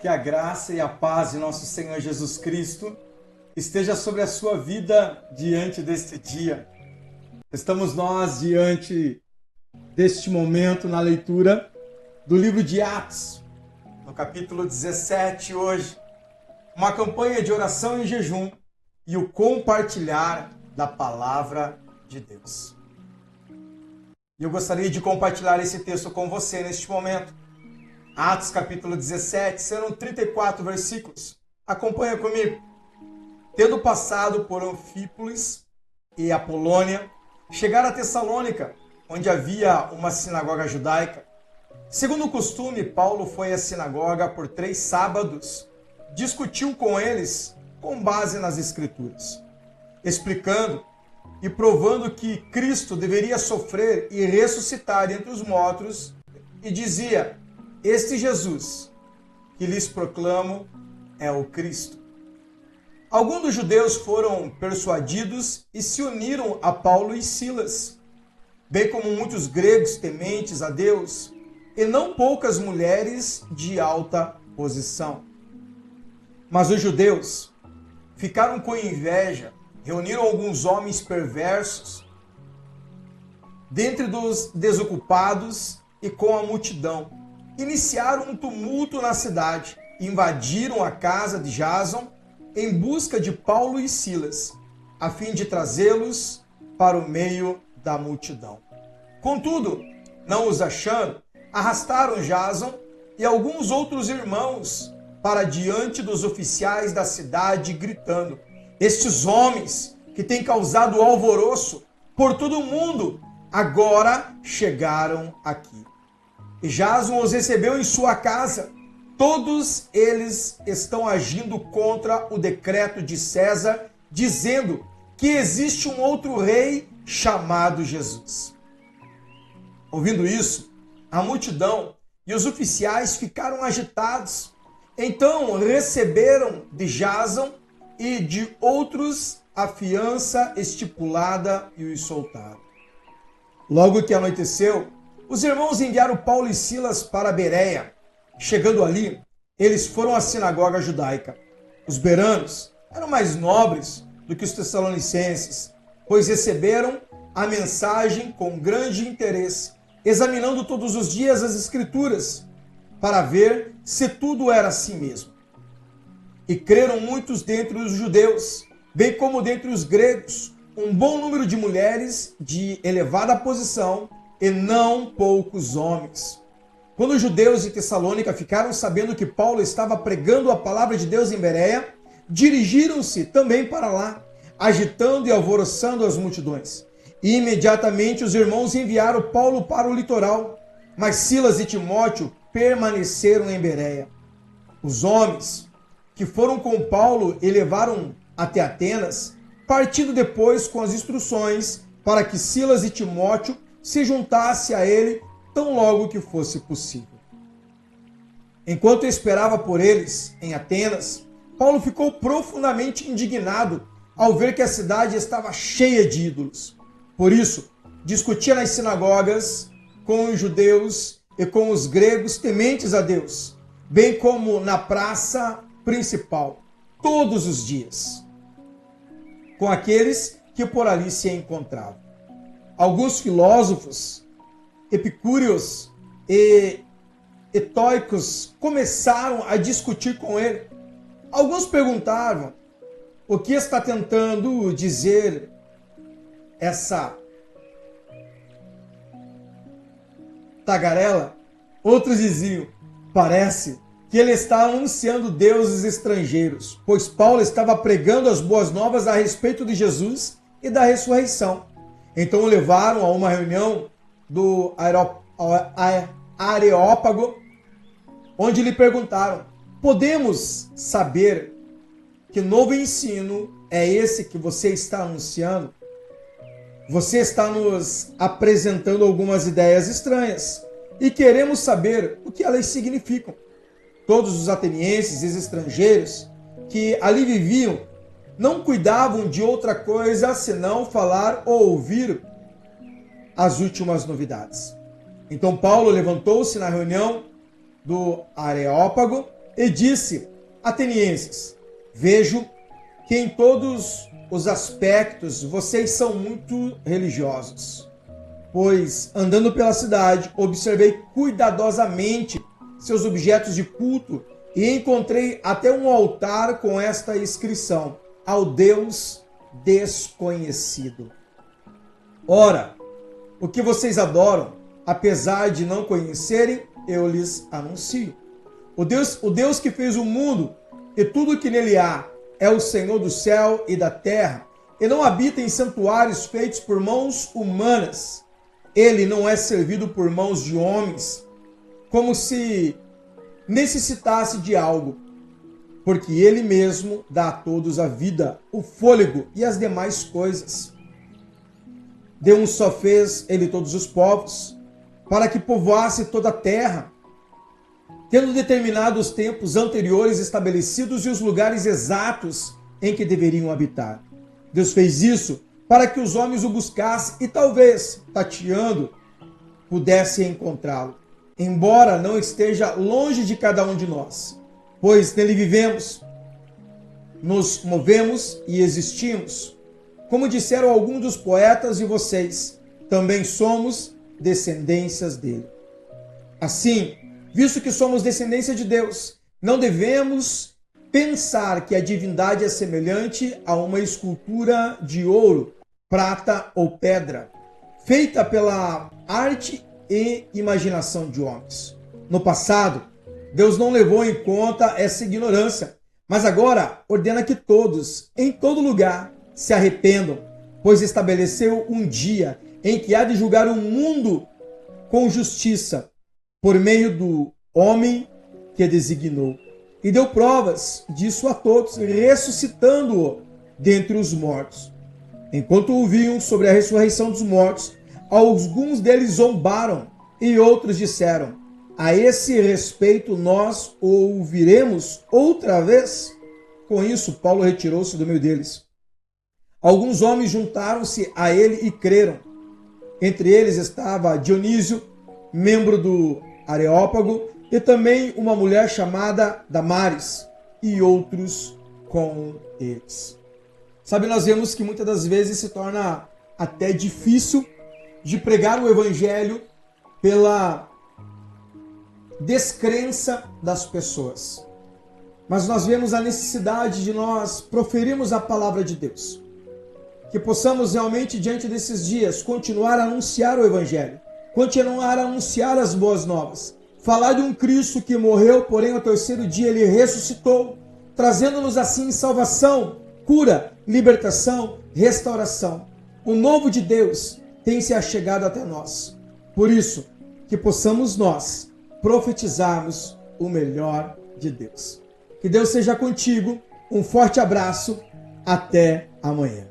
a graça e a paz de nosso Senhor Jesus Cristo esteja sobre a sua vida diante deste dia. Estamos nós diante deste momento na leitura do livro de Atos, no capítulo 17 hoje. Uma campanha de oração e jejum e o compartilhar da palavra de Deus. E eu gostaria de compartilhar esse texto com você neste momento. Atos capítulo 17, serão 34 versículos. Acompanha comigo. Tendo passado por Anfípolis e Apolônia, chegaram a Tessalônica, onde havia uma sinagoga judaica. Segundo o costume, Paulo foi à sinagoga por 3 sábados, discutiu com eles com base nas Escrituras, explicando e provando que Cristo deveria sofrer e ressuscitar entre os mortos, e dizia: este Jesus que lhes proclamo é o Cristo. Alguns dos judeus foram persuadidos e se uniram a Paulo e Silas, bem como muitos gregos tementes a Deus, e não poucas mulheres de alta posição. Mas os judeus ficaram com inveja, reuniram alguns homens perversos dentre dos desocupados e com a multidão. Iniciaram um tumulto na cidade, invadiram a casa de Jason em busca de Paulo e Silas, a fim de trazê-los para o meio da multidão. Contudo, não os achando, arrastaram Jason e alguns outros irmãos para diante dos oficiais da cidade, gritando: estes homens que têm causado alvoroço por todo o mundo, agora chegaram aqui. E Jason os recebeu em sua casa. Todos eles estão agindo contra o decreto de César, dizendo que existe um outro rei chamado Jesus. Ouvindo isso, a multidão e os oficiais ficaram agitados. Então receberam de Jason e de outros a fiança estipulada e os soltaram. Logo que anoiteceu, os irmãos enviaram Paulo e Silas para Bereia. Chegando ali, eles foram à sinagoga judaica. Os beranos eram mais nobres do que os tessalonicenses, pois receberam a mensagem com grande interesse, examinando todos os dias as Escrituras, para ver se tudo era assim mesmo. E creram muitos dentre os judeus, bem como dentre os gregos, um bom número de mulheres de elevada posição, e não poucos homens. Quando os judeus de Tessalônica ficaram sabendo que Paulo estava pregando a palavra de Deus em Bereia, dirigiram-se também para lá, agitando e alvoroçando as multidões. E imediatamente os irmãos enviaram Paulo para o litoral, mas Silas e Timóteo permaneceram em Bereia. Os homens que foram com Paulo e levaram até Atenas, partindo depois com as instruções para que Silas e Timóteo se juntasse a ele tão logo que fosse possível. Enquanto esperava por eles em Atenas, Paulo ficou profundamente indignado ao ver que a cidade estava cheia de ídolos. Por isso, discutia nas sinagogas com os judeus e com os gregos tementes a Deus, bem como na praça principal, todos os dias, com aqueles que por ali se encontravam. Alguns filósofos, epicúreos e estoicos começaram a discutir com ele. Alguns perguntavam: o que está tentando dizer essa tagarela? Outros diziam: parece que ele está anunciando deuses estrangeiros, pois Paulo estava pregando as boas novas a respeito de Jesus e da ressurreição. Então o levaram a uma reunião do Areópago, onde lhe perguntaram: podemos saber que novo ensino é esse que você está anunciando? Você está nos apresentando algumas ideias estranhas e queremos saber o que elas significam. Todos os atenienses e os estrangeiros que ali viviam não cuidavam de outra coisa senão falar ou ouvir as últimas novidades. Então Paulo levantou-se na reunião do Areópago e disse: Atenienses, vejo que em todos os aspectos vocês são muito religiosos. Pois, andando pela cidade, observei cuidadosamente seus objetos de culto e encontrei até um altar com esta inscrição: ao Deus desconhecido. Ora, o que vocês adoram, apesar de não conhecerem, eu lhes anuncio. O Deus que fez o mundo e tudo que nele há é o Senhor do céu e da terra, e não habita em santuários feitos por mãos humanas. Ele não é servido por mãos de homens, como se necessitasse de algo, porque ele mesmo dá a todos a vida, o fôlego e as demais coisas. De um só fez ele todos os povos, para que povoasse toda a terra, tendo determinado os tempos anteriores estabelecidos e os lugares exatos em que deveriam habitar. Deus fez isso para que os homens o buscassem e talvez, tateando, pudessem encontrá-lo, embora não esteja longe de cada um de nós, pois nele vivemos, nos movemos e existimos. Como disseram alguns dos poetas, e vocês também somos descendências dele. Assim, visto que somos descendência de Deus, não devemos pensar que a divindade é semelhante a uma escultura de ouro, prata ou pedra, feita pela arte e imaginação de homens. No passado, Deus não levou em conta essa ignorância, mas agora ordena que todos, em todo lugar, se arrependam, pois estabeleceu um dia em que há de julgar o mundo com justiça, por meio do homem que designou. E deu provas disso a todos, ressuscitando-o dentre os mortos. Enquanto ouviam sobre a ressurreição dos mortos, alguns deles zombaram e outros disseram: a esse respeito nós o ouviremos outra vez? Com isso, Paulo retirou-se do meio deles. Alguns homens juntaram-se a ele e creram. Entre eles estava Dionísio, membro do Areópago, e também uma mulher chamada Damares, e outros com eles. Sabe, nós vemos que muitas das vezes se torna até difícil de pregar o evangelho pela descrença das pessoas. Mas nós vemos a necessidade de nós proferirmos a palavra de Deus. Que possamos realmente, diante desses dias, continuar a anunciar o evangelho, continuar a anunciar as boas novas, falar de um Cristo que morreu, porém ao terceiro dia ele ressuscitou, trazendo-nos assim salvação, cura, libertação, restauração. O novo de Deus tem se achegado até nós. Por isso, que possamos nós profetizarmos o melhor de Deus. Que Deus seja contigo. Um forte abraço. Até amanhã.